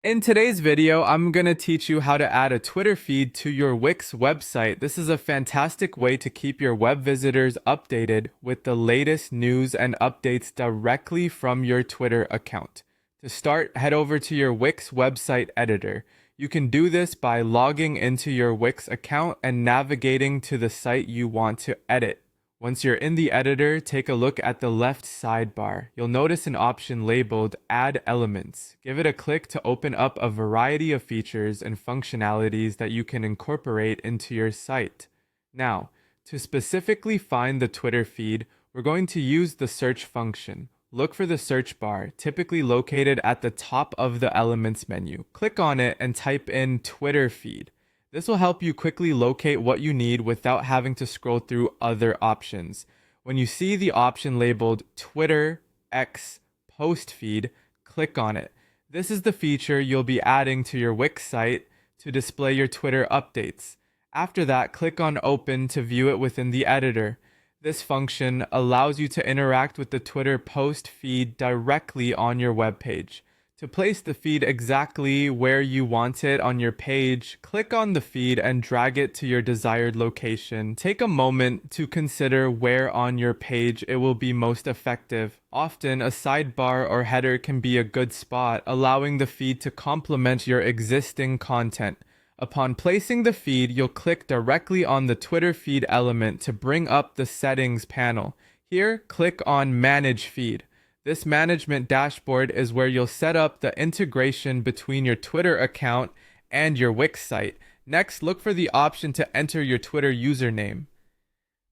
In today's video, I'm going to teach you how to add a Twitter feed to your Wix website. This is a fantastic way to keep your web visitors updated with the latest news and updates directly from your Twitter account. To start, head over to your Wix website editor. You can do this by logging into your Wix account and navigating to the site you want to edit. Once you're in the editor, take a look at the left sidebar. You'll notice an option labeled Add Elements. Give it a click to open up a variety of features and functionalities that you can incorporate into your site. Now, to specifically find the Twitter feed, we're going to use the search function. Look for the search bar, typically located at the top of the Elements menu. Click on it and type in Twitter feed. This will help you quickly locate what you need without having to scroll through other options. When you see the option labeled Twitter X Post Feed, click on it. This is the feature you'll be adding to your Wix site to display your Twitter updates. After that, click on Open to view it within the editor. This function allows you to interact with the Twitter post feed directly on your web page. To place the feed exactly where you want it on your page, click on the feed and drag it to your desired location. Take a moment to consider where on your page it will be most effective. Often, a sidebar or header can be a good spot, allowing the feed to complement your existing content. Upon placing the feed, you'll click directly on the Twitter feed element to bring up the settings panel. Here, click on Manage Feed. This management dashboard is where you'll set up the integration between your Twitter account and your Wix site. Next, look for the option to enter your Twitter username.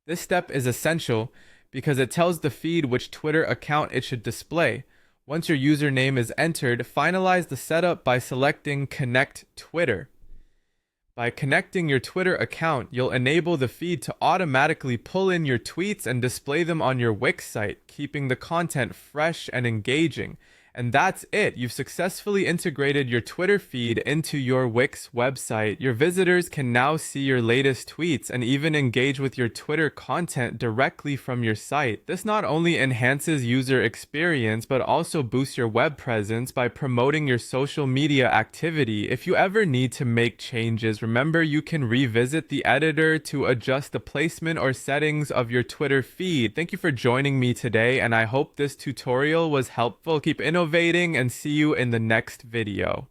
This step is essential because it tells the feed which Twitter account it should display. Once your username is entered, finalize the setup by selecting Connect Twitter. By connecting your Twitter account, you'll enable the feed to automatically pull in your tweets and display them on your Wix site, keeping the content fresh and engaging. And that's it. You've successfully integrated your Twitter feed into your Wix website. Your visitors can now see your latest tweets and even engage with your Twitter content directly from your site. This not only enhances user experience, but also boosts your web presence by promoting your social media activity. If you ever need to make changes, remember you can revisit the editor to adjust the placement or settings of your Twitter feed. Thank you for joining me today, and I hope this tutorial was helpful. Keep innovating and see you in the next video.